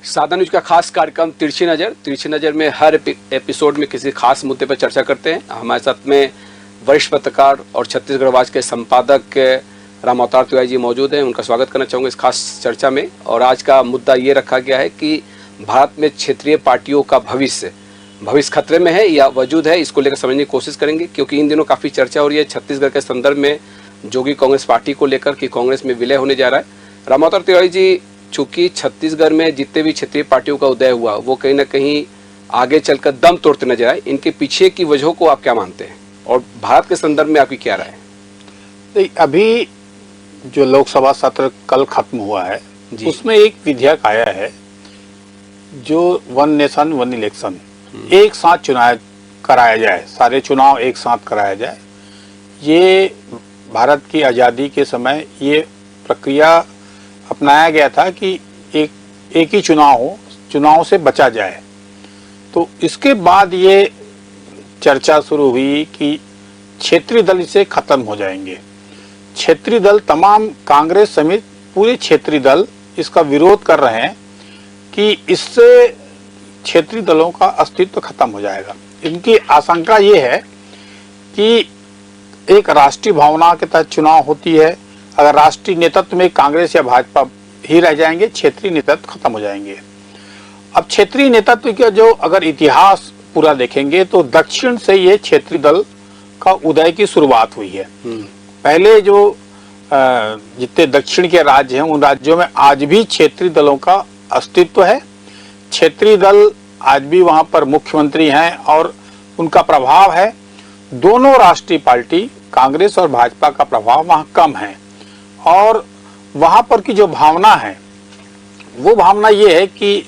सादा न्यूज का खास कार्यक्रम तिरछी नज़र में हर एपिसोड में किसी खास मुद्दे पर चर्चा करते हैं। हमारे साथ में वरिष्ठ पत्रकार और छत्तीसगढ़ आवाज के संपादक राम अवतार तिवारी जी मौजूद हैं। उनका स्वागत करना चाहूँगा इस खास चर्चा में। और आज का मुद्दा ये रखा गया है कि भारत में क्षेत्रीय पार्टियों का भविष्य खतरे में है या वजूद है, इसको लेकर समझने की कोशिश करेंगे। क्योंकि इन दिनों काफ़ी चर्चा हो रही है छत्तीसगढ़ के संदर्भ में जोगी कांग्रेस पार्टी को लेकर कि कांग्रेस में विलय होने जा रहा है। राम अवतार तिवारी जी, चूंकि छत्तीसगढ़ में जितने भी क्षेत्रीय पार्टियों का उदय हुआ वो कहीं ना कहीं आगे चलकर दम तोड़ते नजर आए, इनके पीछे की वजहों को आप क्या मानते हैं और भारत के संदर्भ में आपकी क्या राय है? अभी जो लोकसभा सत्र कल खत्म हुआ है उसमें एक विधेयक आया है जो वन नेशन वन इलेक्शन, एक साथ चुनाव कराया जाए, सारे चुनाव एक साथ कराया जाए। ये भारत की आज़ादी के समय ये प्रक्रिया अपनाया गया था कि एक ही चुनाव हो, चुनाव से बचा जाए। तो इसके बाद ये चर्चा शुरू हुई कि क्षेत्रीय दल इसे खत्म हो जाएंगे। क्षेत्रीय दल तमाम कांग्रेस समेत पूरे क्षेत्रीय दल इसका विरोध कर रहे हैं कि इससे क्षेत्रीय दलों का अस्तित्व खत्म हो जाएगा। इनकी आशंका ये है कि एक राष्ट्रीय भावना के तहत चुनाव होती है, अगर राष्ट्रीय नेतृत्व में कांग्रेस या भाजपा ही रह जाएंगे, क्षेत्रीय नेतृत्व खत्म हो जाएंगे। अब क्षेत्रीय नेतृत्व का जो अगर इतिहास पूरा देखेंगे तो दक्षिण से ये क्षेत्रीय दल का उदय की शुरुआत हुई है। पहले जो जितने दक्षिण के राज्य हैं उन राज्यों में आज भी क्षेत्रीय दलों का अस्तित्व है। क्षेत्रीय दल आज भी वहां पर मुख्यमंत्री हैं और उनका प्रभाव है। दोनों राष्ट्रीय पार्टी कांग्रेस और भाजपा का प्रभाव वहां कम है और वहां पर की जो भावना है वो भावना ये है कि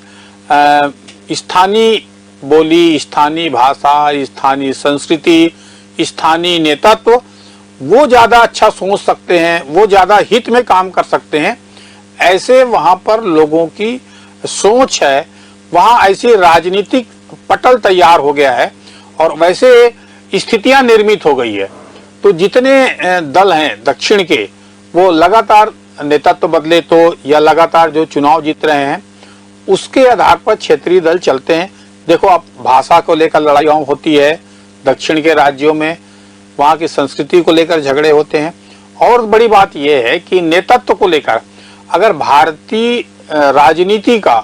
स्थानीय बोली, स्थानीय भाषा, स्थानीय संस्कृति, स्थानीय नेतृत्व वो ज्यादा अच्छा सोच सकते हैं, वो ज्यादा हित में काम कर सकते हैं। ऐसे वहां पर लोगों की सोच है, वहां ऐसी राजनीतिक पटल तैयार हो गया है और वैसे स्थितियां निर्मित हो गई है। तो जितने दल हैं दक्षिण के वो लगातार नेतृत्व बदले तो या लगातार जो चुनाव जीत रहे हैं उसके आधार पर क्षेत्रीय दल चलते हैं। देखो अब भाषा को लेकर लड़ाई होती है दक्षिण के राज्यों में, वहां की संस्कृति को लेकर झगड़े होते हैं। और बड़ी बात यह है कि नेतृत्व को लेकर अगर भारतीय राजनीति का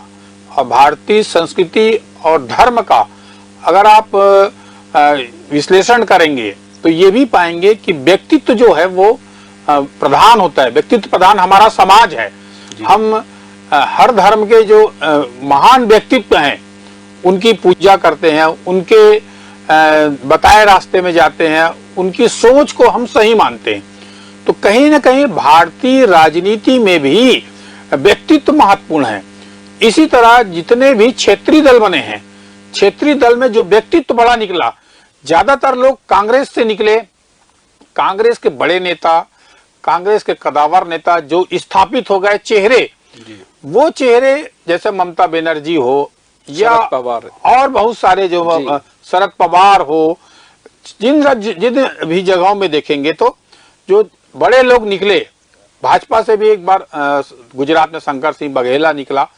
और भारतीय संस्कृति और धर्म का अगर आप विश्लेषण करेंगे तो ये भी पाएंगे कि व्यक्तित्व जो है वो प्रधान होता है। व्यक्तित्व प्रधान हमारा समाज है। हम हर धर्म के जो महान व्यक्तित्व हैं उनकी पूजा करते हैं, उनके बताए रास्ते में जाते हैं, उनकी सोच को हम सही मानते हैं। तो कहीं ना कहीं भारतीय राजनीति में भी व्यक्तित्व महत्वपूर्ण है। इसी तरह जितने भी क्षेत्रीय दल बने हैं, क्षेत्रीय दल में जो व्यक्तित्व बड़ा निकला, ज्यादातर लोग कांग्रेस से निकले। कांग्रेस के बड़े नेता, कांग्रेस के कदावर नेता जो स्थापित हो गए चेहरे, वो चेहरे जैसे ममता बनर्जी हो या और बहुत सारे जो शरद पवार हो, जिन भी जगहों में देखेंगे तो जो बड़े लोग निकले। भाजपा से भी एक बार गुजरात में शंकर सिंह बघेला निकला।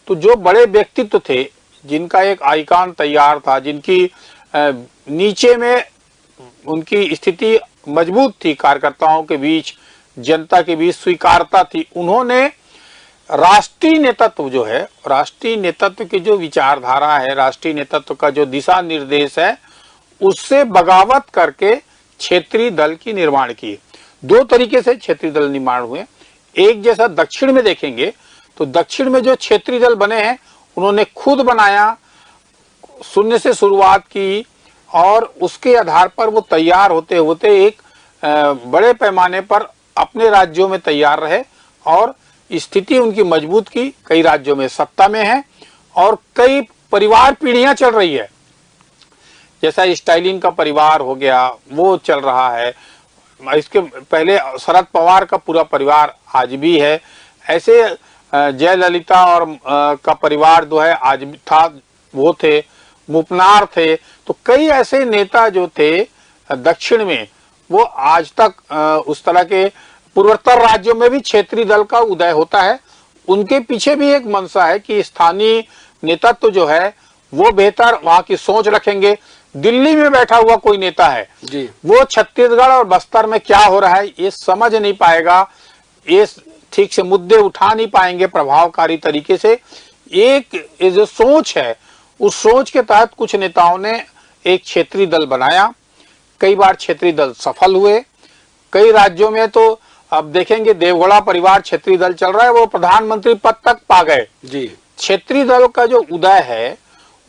तो जो बड़े व्यक्तित्व थे जिनका एक आइकॉन तैयार था, जिनकी नीचे में उनकी स्थिति मजबूत थी, कार्यकर्ताओं के बीच, जनता के बीच स्वीकारता थी, उन्होंने राष्ट्रीय नेतृत्व जो है, राष्ट्रीय नेतृत्व की जो विचारधारा है, राष्ट्रीय नेतृत्व का जो दिशा निर्देश है, उससे बगावत करके क्षेत्रीय दल की निर्माण की। दो तरीके से क्षेत्रीय दल निर्माण हुए। एक जैसा दक्षिण में देखेंगे तो दक्षिण में जो क्षेत्रीय दल बने हैं उन्होंने खुद बनाया, शून्य से शुरुआत की और उसके आधार पर वो तैयार होते होते एक बड़े पैमाने पर अपने राज्यों में तैयार रहे और स्थिति उनकी मजबूत की। कई राज्यों में सत्ता में है और कई परिवार पीढ़ियां चल रही है। जैसा स्टालिन का परिवार हो गया वो चल रहा है, इसके पहले शरद पवार का पूरा परिवार आज भी है। ऐसे जयललिता और का परिवार जो है आज भी था, वो थे, मुपनार थे। तो कई ऐसे नेता जो थे दक्षिण में वो आज तक उस तरह के पूर्वोत्तर राज्यों में भी क्षेत्रीय दल का उदय होता है। उनके पीछे भी एक मंशा है कि स्थानीय नेतृत्व जो है वो बेहतर वहां की सोच रखेंगे। दिल्ली में बैठा हुआ कोई नेता है जी, वो छत्तीसगढ़ और बस्तर में क्या हो रहा है ये समझ नहीं पाएगा, ये ठीक से मुद्दे उठा नहीं पाएंगे प्रभावकारी तरीके से। एक ये जो सोच है उस सोच के तहत कुछ नेताओं ने एक क्षेत्रीय दल बनाया, कई बार क्षेत्रीय दल सफल हुए, कई राज्यों में तो अब देखेंगे देवगौड़ा परिवार क्षेत्रीय दल चल रहा है, वो प्रधानमंत्री पद तक पा गए। जी, क्षेत्रीय दल का जो उदय है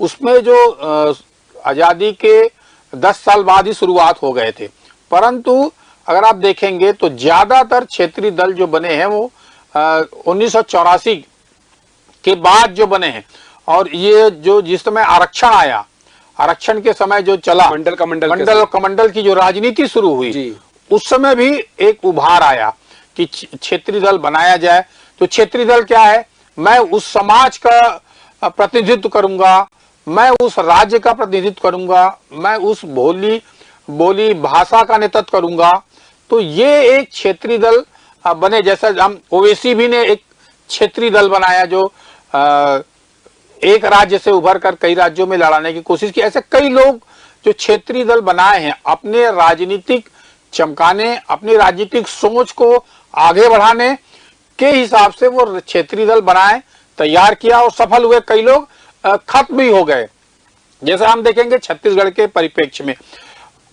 उसमें जो आजादी के 10 साल बाद ही शुरुआत हो गए थे, परंतु अगर आप देखेंगे तो ज्यादातर क्षेत्रीय दल जो बने हैं वो 1984 के बाद जो बने हैं। और ये जो जिस समय आरक्षण आया, आरक्षण के समय जो चला मंडल कमंडल की जो राजनीति शुरू हुई जी, उस समय भी एक उभार आया कि क्षेत्रीय दल बनाया जाए। तो क्षेत्रीय दल क्या है, मैं उस समाज का प्रतिनिधित्व करूंगा, मैं उस राज्य का प्रतिनिधित्व करूंगा, मैं उस बोली भाषा का नेतृत्व करूंगा। तो ये एक क्षेत्रीय दल बने, जैसा हम ओवैसी भी ने एक क्षेत्रीय दल बनाया जो एक राज्य से उभर कर कई राज्यों में लड़ाने की कोशिश की। ऐसे कई लोग जो क्षेत्रीय दल बनाए हैं अपने राजनीतिक चमकाने, अपनी राजनीतिक सोच को आगे बढ़ाने के हिसाब से वो क्षेत्रीय दल बनाए, तैयार किया और सफल हुए। कई लोग खत्म भी हो गए। जैसे हम देखेंगे छत्तीसगढ़ के परिप्रेक्ष्य में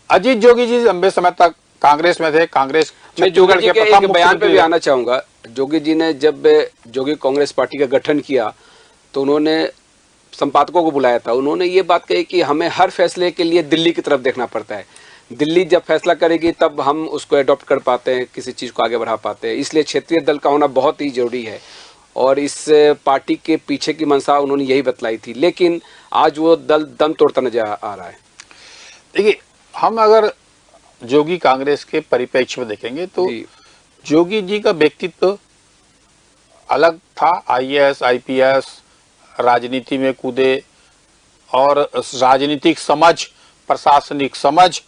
अजीत जोगी जी लंबे समय तक कांग्रेस में थे। कांग्रेस मैं जोगी जी के एक बयान पे भी आना चाहूंगा। जोगी जी ने जब जोगी कांग्रेस पार्टी का गठन किया तो उन्होंने संपादकों को बुलाया था, उन्होंने ये बात कही कि हमें हर फैसले के लिए दिल्ली की तरफ देखना पड़ता है, दिल्ली जब फैसला करेगी तब हम उसको अडॉप्ट कर पाते हैं, किसी चीज़ को आगे बढ़ा पाते हैं, इसलिए क्षेत्रीय दल का होना बहुत ही जरूरी है। और इस पार्टी के पीछे की मंशा उन्होंने यही बतलाई थी, लेकिन आज वो दल दम तोड़ता नजर आ रहा है। देखिए, हम अगर जोगी कांग्रेस के परिप्रेक्ष्य में देखेंगे तो जोगी जी का व्यक्तित्व अलग था। आईएएस आईपीएस राजनीति में कूदे और राजनीतिक समझ, प्रशासनिक समझ,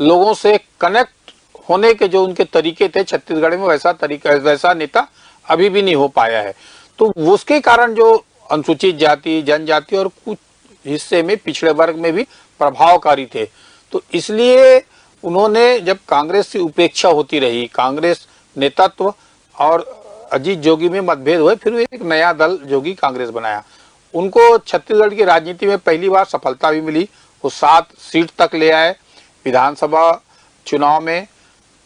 लोगों से कनेक्ट होने के जो उनके तरीके थे छत्तीसगढ़ में वैसा नेता अभी भी नहीं हो पाया है। तो उसके कारण जो अनुसूचित जाति, जनजाति और कुछ हिस्से में पिछड़े वर्ग में भी प्रभावकारी थे, तो इसलिए उन्होंने जब कांग्रेस से उपेक्षा होती रही, कांग्रेस नेतृत्व और अजीत जोगी में मतभेद हुए, फिर एक नया दल जोगी कांग्रेस बनाया। उनको छत्तीसगढ़ की राजनीति में पहली बार सफलता भी मिली, वो 7 सीट तक ले आए विधानसभा चुनाव में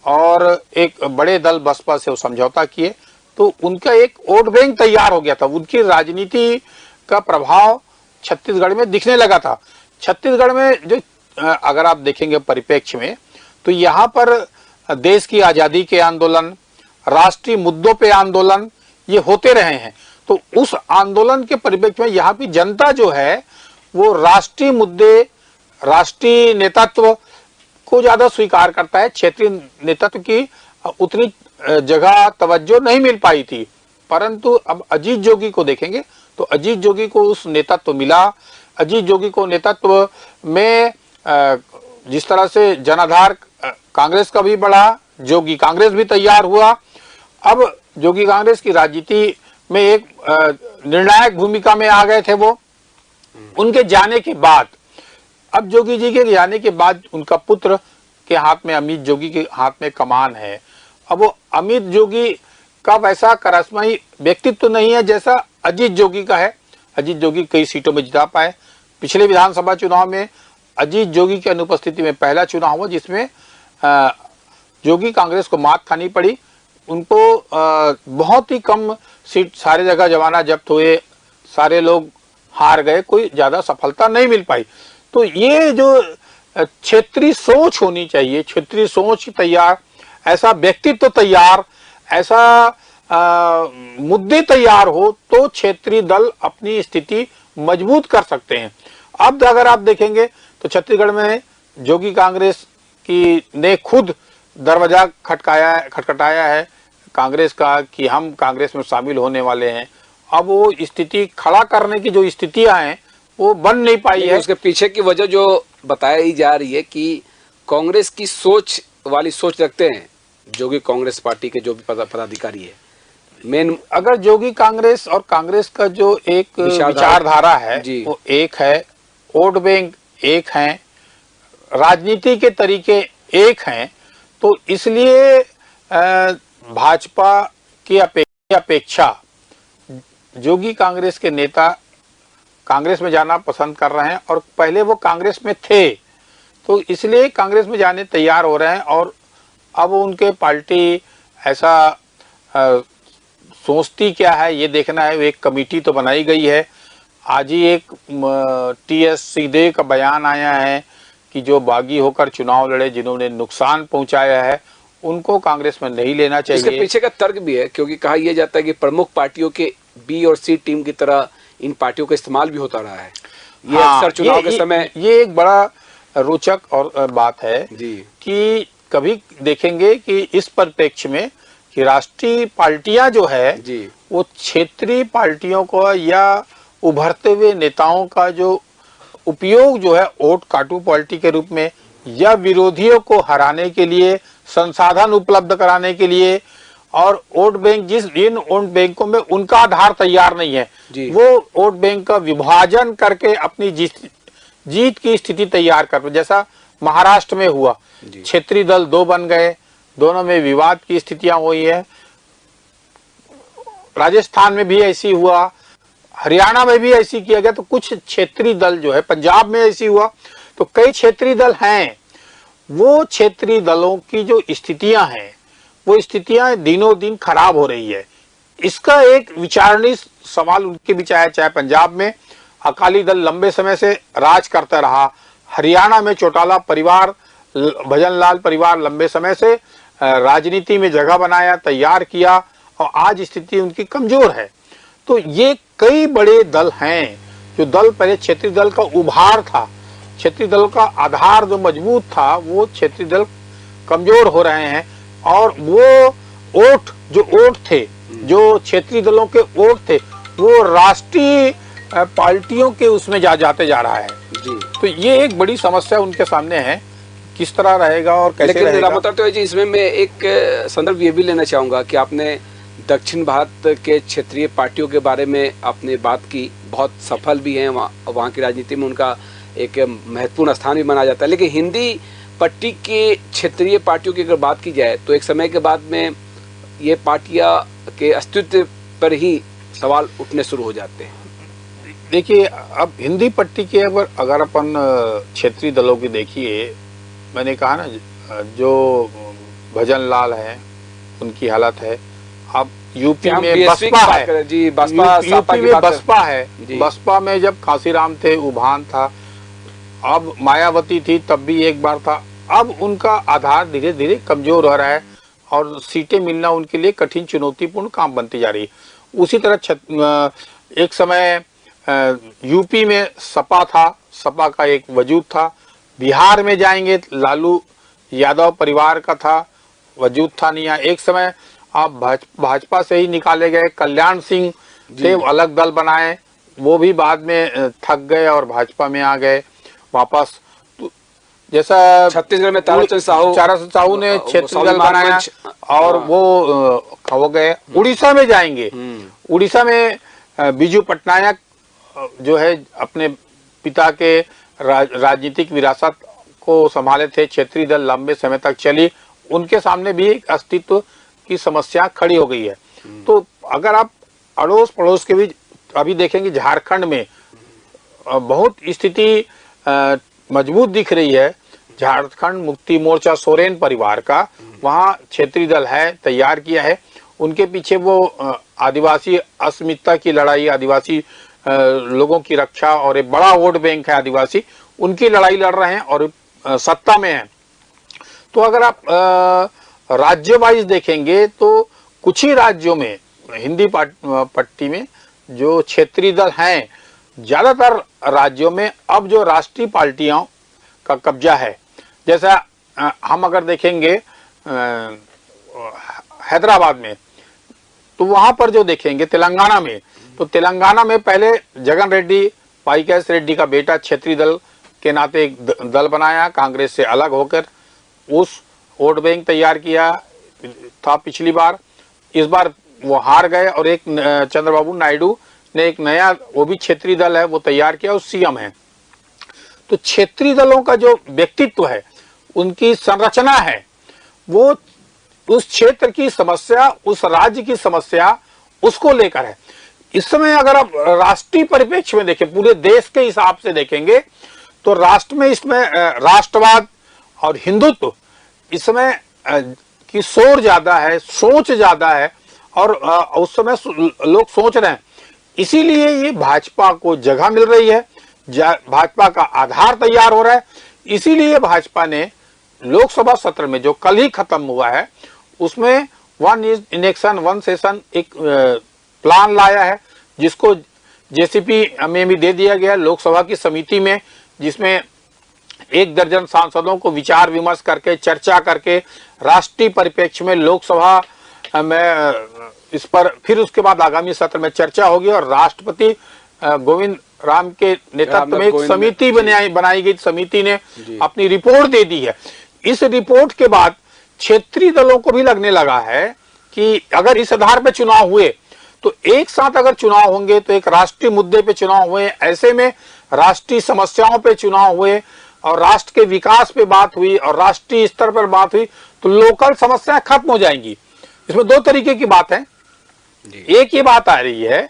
और एक बड़े दल बसपा से वो समझौता किए। तो उनका एक वोट बैंक तैयार हो गया था, उनकी राजनीति का प्रभाव छत्तीसगढ़ में दिखने लगा था। छत्तीसगढ़ में जो अगर आप देखेंगे परिप्रेक्ष्य में तो यहाँ पर देश की आजादी के आंदोलन, राष्ट्रीय मुद्दों पे आंदोलन ये होते रहे हैं। तो उस आंदोलन के परिप्रेक्ष्य में यहाँ की जनता जो है वो राष्ट्रीय मुद्दे, राष्ट्रीय नेतृत्व को ज्यादा स्वीकार करता है। क्षेत्रीय नेतृत्व की उतनी जगह तवज्जो नहीं मिल पाई थी, परंतु अब अजीत जोगी को देखेंगे तो अजीत जोगी को उस नेतृत्व मिला। अजीत जोगी को नेतृत्व में जिस तरह से जनाधार कांग्रेस का भी बढ़ा, जोगी कांग्रेस भी तैयार हुआ। अब जोगी कांग्रेस की राजनीति में एक निर्णायक भूमिका में आ गए थे वो। उनके जाने के बाद, अब जोगी जी के जाने के बाद उनका पुत्र के हाथ में, अमित जोगी के हाथ में कमान है। अब वो अमित जोगी का वैसा करिश्माई व्यक्तित्व नहीं है जैसा अजीत जोगी का है। अजीत जोगी कई सीटों में जिता पाए। पिछले विधानसभा चुनाव में अजीत जोगी की अनुपस्थिति में पहला चुनाव हुआ जिसमें जोगी कांग्रेस को मात खानी पड़ी। उनको बहुत ही कम सीट, सारे जगह जमाना जब्त हुए, सारे लोग हार गए, कोई ज्यादा सफलता नहीं मिल पाई। तो ये जो क्षेत्रीय सोच होनी चाहिए, क्षेत्रीय सोच तैयार, ऐसा व्यक्तित्व तैयार, ऐसा मुद्दे तैयार हो तो क्षेत्रीय दल अपनी स्थिति मजबूत कर सकते हैं। अब अगर आप देखेंगे तो छत्तीसगढ़ में जोगी कांग्रेस की ने खुद दरवाजा खटखटाया है कांग्रेस का कि हम कांग्रेस में शामिल होने वाले हैं। अब वो स्थिति खड़ा करने की जो स्थितियां हैं वो बन नहीं पाई है। उसके पीछे की वजह जो बताई जा रही है कि कांग्रेस की सोच वाली सोच रखते हैं जोगी कांग्रेस पार्टी के जो भी पदाधिकारी है। मेन अगर जोगी कांग्रेस और कांग्रेस का जो एक विचारधारा है जी। वो एक है, वोट बैंक एक है, राजनीति के तरीके एक हैं, तो इसलिए भाजपा की अपेक्षा जोगी कांग्रेस के नेता कांग्रेस में जाना पसंद कर रहे हैं, और पहले वो कांग्रेस में थे तो इसलिए कांग्रेस में जाने तैयार हो रहे हैं। और अब उनके पार्टी ऐसा सोचती क्या है ये देखना है। एक कमेटी तो बनाई गई है। आज ही एक टीएस सिंहदेव का बयान आया है कि जो बागी होकर चुनाव लड़े, जिन्होंने नुकसान पहुंचाया है, उनको कांग्रेस में नहीं लेना चाहिए। इसके पीछे का तर्क भी है, क्योंकि कहा यह जाता है कि प्रमुख पार्टियों के बी और सी टीम की तरह इन पार्टियों का इस्तेमाल भी होता रहा है। ये अक्सर चुनाव के समय ये एक बड़ा रोचक और बात है जी कि कभी देखेंगे कि इस परिप्रेक्ष्य में कि राष्ट्रीय पार्टियां जो है जी वो क्षेत्रीय पार्टियों को या उभरते हुए नेताओं का जो उपयोग जो है वोट काटू पार्टी के रूप में या विरोधियों को हराने के लिए, संसाधन उपलब्ध कराने के लिए, और वोट बैंक जिन वोट बैंकों में उनका आधार तैयार नहीं है वो वोट बैंक का विभाजन करके अपनी जीत की स्थिति तैयार कर, जैसा महाराष्ट्र में हुआ। क्षेत्रीय दल 2 बन गए, दोनों में विवाद की स्थितियां हुई है। राजस्थान में भी ऐसी हुआ, हरियाणा में भी ऐसी किया गया। तो कुछ क्षेत्रीय दल जो है, पंजाब में ऐसी हुआ, तो कई क्षेत्रीय दल हैं। वो क्षेत्रीय दलों की जो स्थितियां हैं वो स्थितियां दिनों दिन खराब हो रही है। इसका एक विचारणीय सवाल उनके बीच आया। चाहे पंजाब में अकाली दल लंबे समय से राज करता रहा, हरियाणा में चौटाला परिवार, भजनलाल परिवार लंबे समय से राजनीति में जगह बनाया, तैयार किया, और आज स्थिति उनकी कमजोर है। तो ये कई बड़े दल हैं जो दल पहले क्षेत्रीय दल का उभार था, क्षेत्रीय दल का आधार जो मजबूत था, वो क्षेत्रीय दल कमजोर हो रहे हैं। और वो वोट थे, जो क्षेत्रीय दलों के वोट थे, वो राष्ट्रीय पार्टियों के उसमें जाते जा रहा है जी। तो ये एक बड़ी समस्या उनके सामने है, किस तरह रहेगा और कैसे लेकिन रहेगा। रामोतर्त जी, इसमें मैं एक संदर्भ ये भी लेना चाहूंगा कि आपने दक्षिण भारत के क्षेत्रीय पार्टियों के बारे में आपने बात की, बहुत सफल भी हैं, वहाँ की राजनीति में उनका एक महत्वपूर्ण स्थान भी माना जाता है। लेकिन हिंदी पट्टी के क्षेत्रीय पार्टियों की अगर बात की जाए तो एक समय के बाद में ये पार्टियां के अस्तित्व पर ही सवाल उठने शुरू हो जाते हैं। देखिए, अब हिंदी पट्टी के अगर अपन क्षेत्रीय दलों की देखिए, मैंने कहा ना, जो भजनलाल है उनकी हालत है। अब यूपी में बसपा है जी, यूपी में बसपा है। बसपा में जब कांसीराम थे, उभान था, अब मायावती थी, तब भी एक बार था। अब उनका आधार धीरे धीरे कमजोर हो रहा है और सीटें मिलना उनके लिए कठिन, चुनौतीपूर्ण काम बनती जा रही है। उसी तरह एक समय यूपी में सपा था, सपा का एक वजूद था। बिहार में जाएंगे, लालू यादव परिवार का था, वजूद था नहीं। एक समय आप भाजपा से ही निकाले गए कल्याण सिंह थे, अलग दल बनाए, वो भी बाद में थक गए और भाजपा में आ गए वापस। जैसा छत्तीसगढ़ में ताराचंद साहू ने क्षेत्रीय दल बनाया और वो हो गए। उड़ीसा में जाएंगे, उड़ीसा में बीजू पटनायक जो है अपने पिता के राजनीतिक विरासत को संभाले थे, क्षेत्रीय दल लंबे समय तक चली, उनके सामने भी एक अस्तित्व की समस्या खड़ी हो गई है। तो अगर आप अड़ोस पड़ोस के बीच अभी देखेंगे, झारखंड में बहुत स्थिति मजबूत दिख रही है। झारखंड मुक्ति मोर्चा सोरेन परिवार का वहाँ क्षेत्रीय दल है, तैयार किया है। उनके पीछे वो आदिवासी अस्मिता की लड़ाई, आदिवासी लोगों की रक्षा, और एक बड़ा वोट बैंक है आदिवासी, उनकी लड़ाई लड़ रहे हैं और सत्ता में है। तो अगर आप राज्य वाइज देखेंगे तो कुछ ही राज्यों में हिंदी पट्टी में जो क्षेत्रीय दल हैं, ज्यादातर राज्यों में अब जो राष्ट्रीय पार्टियों का कब्जा है। जैसा हम अगर देखेंगे हैदराबाद में, तो वहां पर जो देखेंगे तेलंगाना में, तो तेलंगाना में पहले जगन रेड्डी, पाईकेएस रेड्डी का बेटा क्षेत्रीय दल के नाते एक दल बनाया, कांग्रेस से अलग होकर उस वोट बैंक तैयार किया था पिछली बार। इस बार वो हार गए और एक चंद्रबाबू नायडू ने एक नया, वो भी क्षेत्रीय दल है, वो तैयार किया और सीएम है। तो क्षेत्रीय दलों का जो व्यक्तित्व है, उनकी संरचना है, वो उस क्षेत्र की समस्या, उस राज्य की समस्या, उसको लेकर है। इस समय अगर आप राष्ट्रीय परिप्रेक्ष्य में देखें, पूरे देश के हिसाब से देखेंगे, तो राष्ट्र में इसमें राष्ट्रवाद और हिंदुत्व इस समय की शोर ज्यादा है, सोच ज्यादा है, और उस समय लोग सोच रहे हैं। इसीलिए ये भाजपा को जगह मिल रही है, भाजपा का आधार तैयार हो रहा है। इसीलिए भाजपा ने लोकसभा सत्र में जो कल ही खत्म हुआ है, उसमें वन इलेक्शन वन सेशन एक प्लान लाया है, जिसको जेसीपी में भी दे दिया गया लोकसभा की समिति में, जिसमें 1 दर्जन सांसदों को विचार विमर्श करके, चर्चा करके, राष्ट्रीय परिप्रेक्ष्य में लोकसभा में इस पर फिर उसके बाद आगामी सत्र में चर्चा होगी और राष्ट्रपति गोविंद राम के नेतृत्व में एक समिति बनाई गई। समिति ने अपनी रिपोर्ट दे दी है। इस रिपोर्ट के बाद क्षेत्रीय दलों को भी लगने लगा है कि अगर इस आधार पर चुनाव हुए, तो एक साथ अगर चुनाव होंगे, तो एक राष्ट्रीय मुद्दे पे चुनाव हुए, ऐसे में राष्ट्रीय समस्याओं पे चुनाव हुए और राष्ट्र के विकास पे बात हुई और राष्ट्रीय स्तर पर बात हुई, तो लोकल समस्याएं खत्म हो जाएंगी। इसमें 2 तरीके की बात है। एक ये बात आ रही है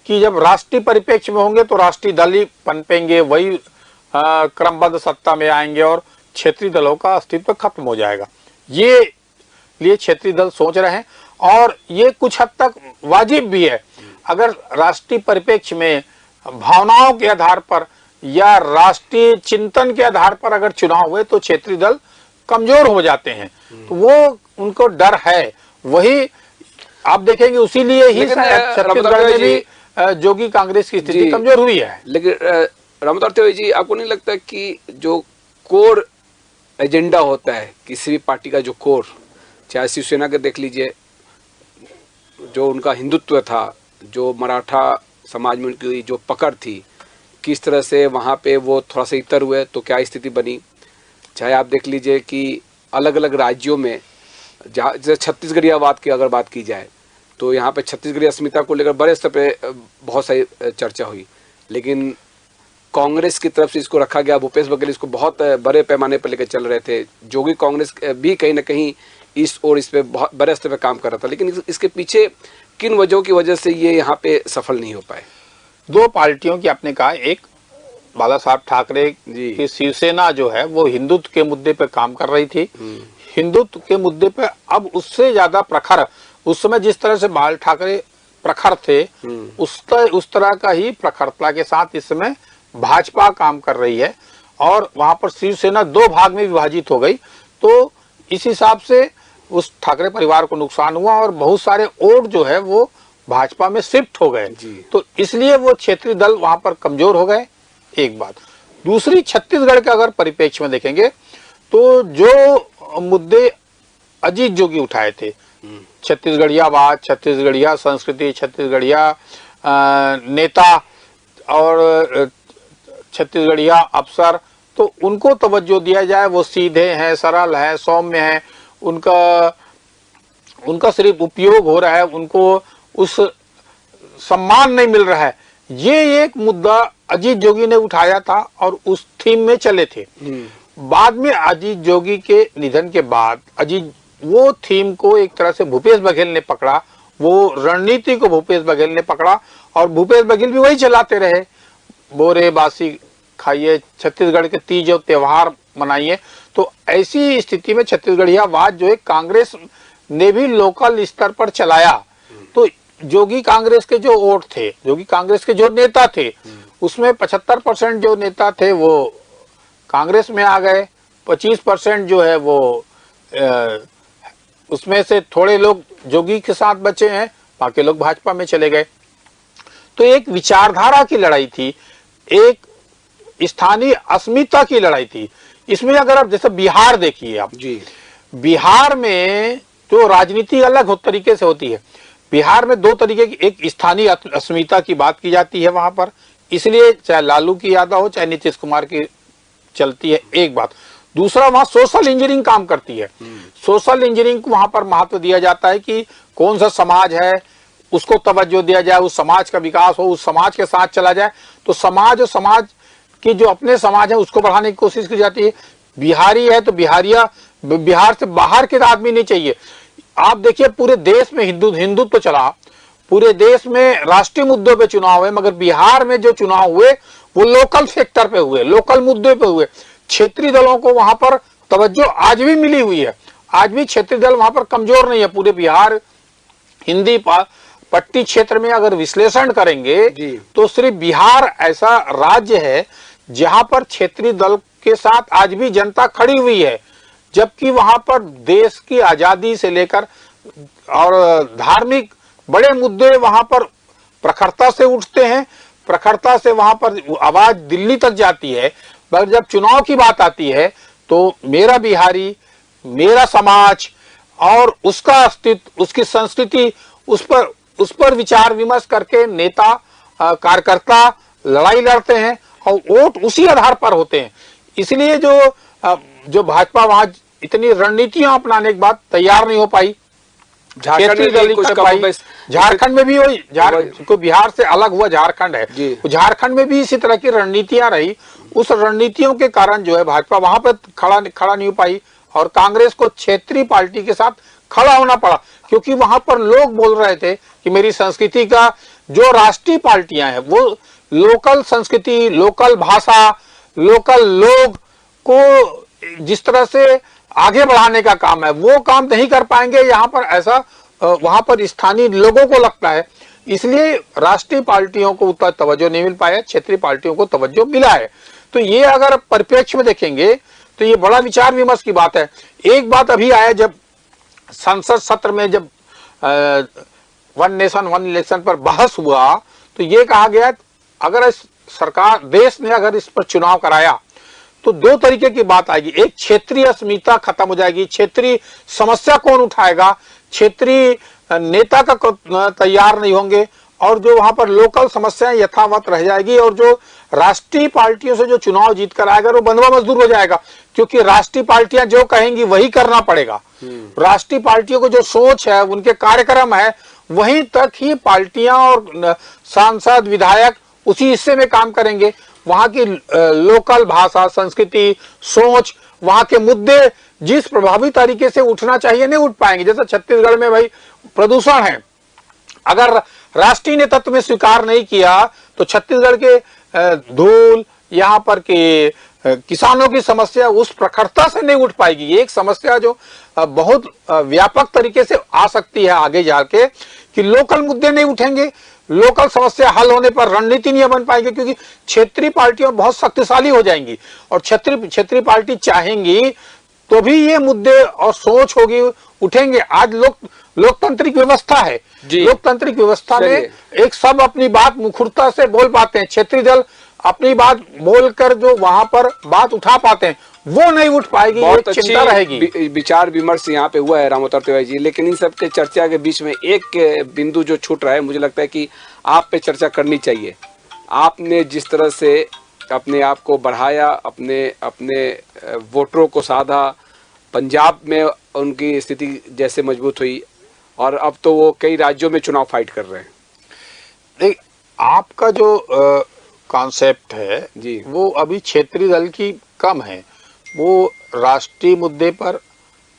कि जब राष्ट्रीय परिप्रेक्ष्य में होंगे तो राष्ट्रीय दल ही पनपेंगे, वही क्रमबद्ध सत्ता में आएंगे और क्षेत्रीय दलों का अस्तित्व खत्म हो जाएगा। ये लिए क्षेत्रीय दल सोच रहे हैं और ये कुछ हद तक वाजिब भी है। अगर राष्ट्रीय परिप्रेक्ष्य में भावनाओं के आधार पर या राष्ट्रीय चिंतन के आधार पर अगर चुनाव हुए तो क्षेत्रीय दल कमजोर हो जाते हैं, तो वो उनको डर है। वही आप देखेंगे, उसी लिए ही छत्तीसगढ़ में भी जोगी कांग्रेस की स्थिति कमजोर हुई है। लेकिन रामोदार तिवारी जी, आपको नहीं लगता कि जो कोर एजेंडा होता है किसी भी पार्टी का, जो कोर, चाहे शिवसेना के देख लीजिए, जो उनका हिंदुत्व था, जो मराठा समाज में उनकी जो पकड़ थी, किस तरह से वहाँ पे वो थोड़ा सा इतर हुए तो क्या स्थिति बनी। चाहे आप देख लीजिए कि अलग अलग राज्यों में, जहाँ जैसे छत्तीसगढ़ियावाद की अगर बात की जाए, तो यहाँ पे छत्तीसगढ़ी अस्मिता को लेकर बड़े स्तर पे बहुत सारी चर्चा हुई, लेकिन कांग्रेस की तरफ से इसको रखा गया। भूपेश बघेल इसको बहुत बड़े पैमाने पर लेकर चल रहे थे। जोगी कांग्रेस भी कहीं ना कहीं इस और इस पे बहुत बड़े स्तर पे काम कर रहा था, लेकिन इसके पीछे किन वजहों की वजह से ये यहाँ पे सफल नहीं हो पाए? 2 पार्टियों की आपने कहा, एक बाला साहब ठाकरे की शिवसेना जो है वो हिंदुत्व के मुद्दे पे काम कर रही थी। हिंदुत्व के मुद्दे पे अब उससे ज्यादा प्रखर, उस समय जिस तरह से बाल ठाकरे प्रखर थे, उस तरह का ही प्रखरता के साथ इस समय भाजपा काम कर रही है और वहां पर शिवसेना 2 भाग में विभाजित हो गई। तो इस हिसाब से उस ठाकरे परिवार को नुकसान हुआ और बहुत सारे वोट जो है वो भाजपा में शिफ्ट हो गए, तो इसलिए वो क्षेत्रीय दल वहां पर कमजोर हो गए। एक बात। दूसरी, छत्तीसगढ़ के अगर परिप्रेक्ष्य में देखेंगे तो जो मुद्दे अजीत जोगी उठाए थे, छत्तीसगढ़ियावाद, छत्तीसगढ़िया संस्कृति, छत्तीसगढ़िया नेता और छत्तीसगढ़िया अफसर, तो उनको तवज्जो दिया जाए। वो सीधे हैं, सरल हैं, सौम्य हैं, उनका सिर्फ उपयोग हो रहा है, उनको उस सम्मान नहीं मिल रहा है। ये एक मुद्दा अजीत जोगी ने उठाया था और उस थीम में चले थे। बाद में अजीत जोगी के निधन के बाद वो थीम को एक तरह से भूपेश बघेल ने पकड़ा, वो रणनीति को भूपेश बघेल ने पकड़ा और भूपेश बघेल भी वही चलाते रहे। बोरे बासी खाइए, छत्तीसगढ़ के तीज और त्योहार मनाइए। तो ऐसी स्थिति में छत्तीसगढ़ियावाद जो है कांग्रेस ने भी लोकल स्तर पर चलाया। तो जोगी कांग्रेस के जो वोट थे, जोगी कांग्रेस के जो नेता थे, उसमें 75% जो नेता थे वो कांग्रेस में आ गए, 25% जो है वो उसमें से थोड़े लोग जोगी के साथ बचे हैं, बाकी लोग भाजपा में चले गए। तो एक विचारधारा की लड़ाई थी, एक स्थानीय अस्मिता की लड़ाई थी। इसमें अगर आप जैसे बिहार देखिए आप जी, बिहार में तो राजनीति अलग तरीके से होती है। बिहार में 2 तरीके की, एक स्थानीय अस्मिता की बात की जाती है वहां पर, इसलिए चाहे लालू की यादव हो चाहे नीतीश कुमार की चलती है। एक बात। दूसरा वहां सोशल इंजीनियरिंग काम करती है। सोशल इंजीनियरिंग को वहां पर महत्व दिया जाता है कि कौन सा समाज है उसको तवज्जो दिया जाए, उस समाज का विकास हो, उस समाज के साथ चला जाए। तो समाज और समाज की जो अपने समाज है उसको बढ़ाने की कोशिश की जाती है। बिहारी है तो बिहार से बाहर के आदमी नहीं चाहिए। आप देखिए पूरे देश में हिंदुत्व तो चला, पूरे देश में राष्ट्रीय मुद्दों पे चुनाव हुए, मगर बिहार में जो चुनाव हुए वो लोकल सेक्टर पे हुए, लोकल मुद्दे पे हुए। क्षेत्रीय दलों को वहां पर तवज्जो आज भी मिली हुई है, आज भी क्षेत्रीय दल वहां पर कमजोर नहीं है। पूरे बिहार हिंदी पट्टी क्षेत्र में अगर विश्लेषण करेंगे तो सिर्फ बिहार ऐसा राज्य है जहां पर क्षेत्रीय दल के साथ आज भी जनता खड़ी हुई है, जबकि वहां पर देश की आजादी से लेकर और धार्मिक बड़े मुद्दे वहां पर प्रखरता से उठते हैं, प्रखरता से वहां पर आवाज दिल्ली तक जाती है। मगर जब चुनाव की बात आती है तो मेरा बिहारी, मेरा समाज और उसका अस्तित्व, उसकी संस्कृति, उस पर विचार विमर्श करके नेता कार्यकर्ता लड़ाई लड़ते हैं और वोट उसी आधार पर होते हैं। इसलिए जो भाजपा वहां इतनी रणनीतियां अपनाने के बाद तैयार नहीं हो पाई, झारखंड में भी वही, बिहार से अलग हुआ झारखंड है, झारखंड में भी इसी तरह की रणनीतियां रही। उस रणनीतियों के कारण जो है भाजपा वहां पर खड़ा नहीं हो पाई और कांग्रेस को क्षेत्रीय पार्टी के साथ खड़ा होना पड़ा, क्योंकि वहां पर लोग बोल रहे थे कि मेरी संस्कृति का, जो राष्ट्रीय पार्टियां हैं वो लोकल संस्कृति, लोकल भाषा, लोकल लोग को जिस तरह से आगे बढ़ाने का काम है वो काम नहीं कर पाएंगे यहाँ पर, ऐसा वहां पर स्थानीय लोगों को लगता है। इसलिए राष्ट्रीय पार्टियों को उतना तवज्जो नहीं मिल पाया, क्षेत्रीय पार्टियों को तवज्जो मिला है। तो ये अगर परिप्रेक्ष्य में देखेंगे तो ये बड़ा विचार विमर्श की बात है। एक बात अभी आया, जब संसद सत्र में जब वन नेशन वन इलेक्शन पर बहस हुआ तो ये कहा गया अगर सरकार देश ने अगर इस पर चुनाव कराया तो दो तरीके की बात आएगी। एक, क्षेत्रीय अस्मिता खत्म हो जाएगी, क्षेत्रीय समस्या कौन उठाएगा, क्षेत्रीय नेता का तैयार नहीं होंगे और जो वहां पर लोकल समस्याएं यथावत रह जाएगी और जो राष्ट्रीय पार्टियों से जो चुनाव जीत कर आएगा वो बंधुआ मजदूर हो जाएगा, क्योंकि राष्ट्रीय पार्टियां जो कहेंगी वही करना पड़ेगा। राष्ट्रीय पार्टियों को जो सोच है, उनके कार्यक्रम है, वहीं तक ही पार्टियां और सांसद विधायक उसी हिस्से में काम करेंगे। वहां की लोकल भाषा, संस्कृति, सोच, वहां के मुद्दे जिस प्रभावी तरीके से उठना चाहिए नहीं उठ पाएंगे। जैसे छत्तीसगढ़ में भाई प्रदूषण है, अगर राष्ट्रीय नेतृत्व में स्वीकार नहीं किया तो छत्तीसगढ़ के धूल, यहाँ पर के किसानों की समस्या उस प्रखरता से नहीं उठ पाएगी। ये एक समस्या जो बहुत व्यापक तरीके से आ सकती है आगे जाके, कि लोकल मुद्दे नहीं उठेंगे, लोकल समस्या हल होने पर रणनीति नहीं बन पाएगी, क्योंकि क्षेत्रीय पार्टियां बहुत शक्तिशाली हो जाएंगी और क्षेत्रीय पार्टी चाहेंगी तो भी ये मुद्दे और सोच होगी, उठेंगे। आज लोकतांत्रिक व्यवस्था है, लोकतांत्रिक व्यवस्था में एक सब अपनी बात मुखरता से बोल पाते हैं, क्षेत्रीय दल अपनी बात बोलकर जो वहां पर बात उठा पाते हैं वो नहीं उठ पाएगी, बहुत चिंता रहेगी। विचार विमर्श यहाँ पे हुआ है राम अवतार तिवारी जी, लेकिन इन सब के चर्चा के बीच में एक बिंदु जो छूट रहा है, मुझे लगता है कि आप पे चर्चा करनी चाहिए। आपने जिस तरह से अपने आप को बढ़ाया, अपने वोटरों को साधा, पंजाब में उनकी स्थिति जैसे मजबूत हुई और अब तो वो कई राज्यों में चुनाव फाइट कर रहे हैं। देख, आपका जो कॉन्सेप्ट है जी, वो अभी क्षेत्रीय दल की कम है, वो राष्ट्रीय मुद्दे पर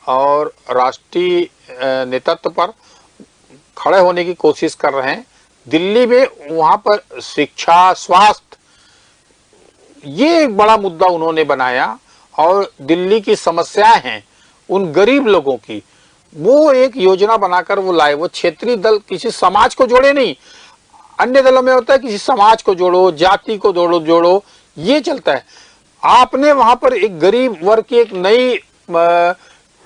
और राष्ट्रीय नेतृत्व पर खड़े होने की कोशिश कर रहे हैं। दिल्ली में वहां पर शिक्षा, स्वास्थ्य, ये एक बड़ा मुद्दा उन्होंने बनाया और दिल्ली की समस्याएं हैं उन गरीब लोगों की, वो एक योजना बनाकर वो लाए। वो क्षेत्रीय दल किसी समाज को जोड़े नहीं, अन्य दलों में होता है किसी समाज को जोड़ो, जाति को जोड़ो, ये चलता है। आपने वहां पर एक गरीब वर्ग की एक नई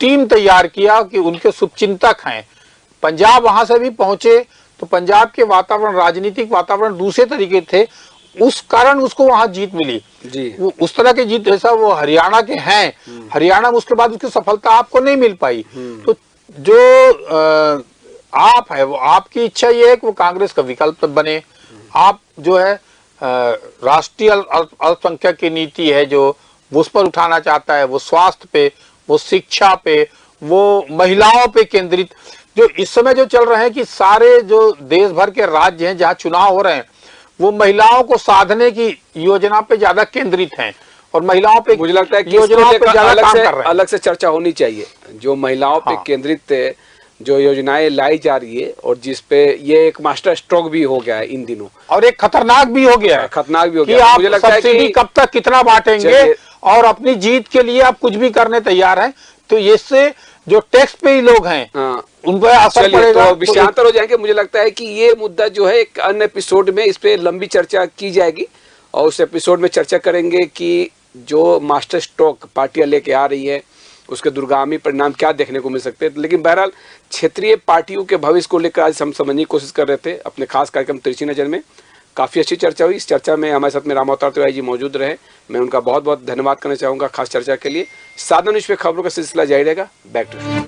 टीम तैयार किया कि उनके शुभचिंतक हैं। पंजाब वहां से भी पहुंचे तो पंजाब के वातावरण, राजनीतिक वातावरण दूसरे तरीके थे, उस कारण उसको वहां जीत मिली जी। वो उस तरह की जीत जैसा वो हरियाणा के हैं, हरियाणा में उसके बाद उसकी सफलता आपको नहीं मिल पाई। तो जो आप है, वो आपकी इच्छा ये है कि वो कांग्रेस का विकल्प बने। आप जो है राष्ट्रीय अल्पसंख्यक की नीति है जो वो उस पर उठाना चाहता है, वो स्वास्थ्य पे, वो शिक्षा पे, वो महिलाओं पे केंद्रित। जो इस समय जो चल रहे हैं कि सारे जो देश भर के राज्य हैं जहां चुनाव हो रहे हैं, वो महिलाओं को साधने की योजना पे ज्यादा केंद्रित हैं और महिलाओं पे, मुझे लगता है कि योजनाओं पे ज्यादा काम कर रहे हैं। अलग से चर्चा होनी चाहिए जो महिलाओं पे हाँ। केंद्रित जो योजनाएं लाई जा रही है और जिसपे ये एक मास्टर स्ट्रोक भी हो गया है इन दिनों, और एक खतरनाक भी हो गया है, खतरनाक भी हो कि गया। आप मुझे लगता है सब्सिडी कि कब तक कितना बांटेंगे चलिए। और अपनी जीत के लिए आप कुछ भी करने तैयार हैं, तो इससे जो टैक्स पे ही लोग हैं हाँ। उन पर असर चलिए, पड़ेगा। तो विषयांतर हो जाएंगे। मुझे लगता है कि ये मुद्दा जो है एक अन्य एपिसोड में इस पे लंबी चर्चा की जाएगी और उस एपिसोड में चर्चा करेंगे कि जो मास्टर स्ट्रोक पार्टियां लेके आ रही है उसके दूरगामी परिणाम क्या देखने को मिल सकते हैं। लेकिन बहरहाल क्षेत्रीय पार्टियों के भविष्य को लेकर आज हम समझने की कोशिश कर रहे थे अपने खास कार्यक्रम तिरछी नजर में। काफ़ी अच्छी चर्चा हुई। इस चर्चा में हमारे साथ में राम अवतार तिवारी जी मौजूद रहे, मैं उनका बहुत बहुत धन्यवाद करना चाहूँगा खास चर्चा के लिए। साधना न्यूज़ पे खबरों का सिलसिला जारी रहेगा। Back to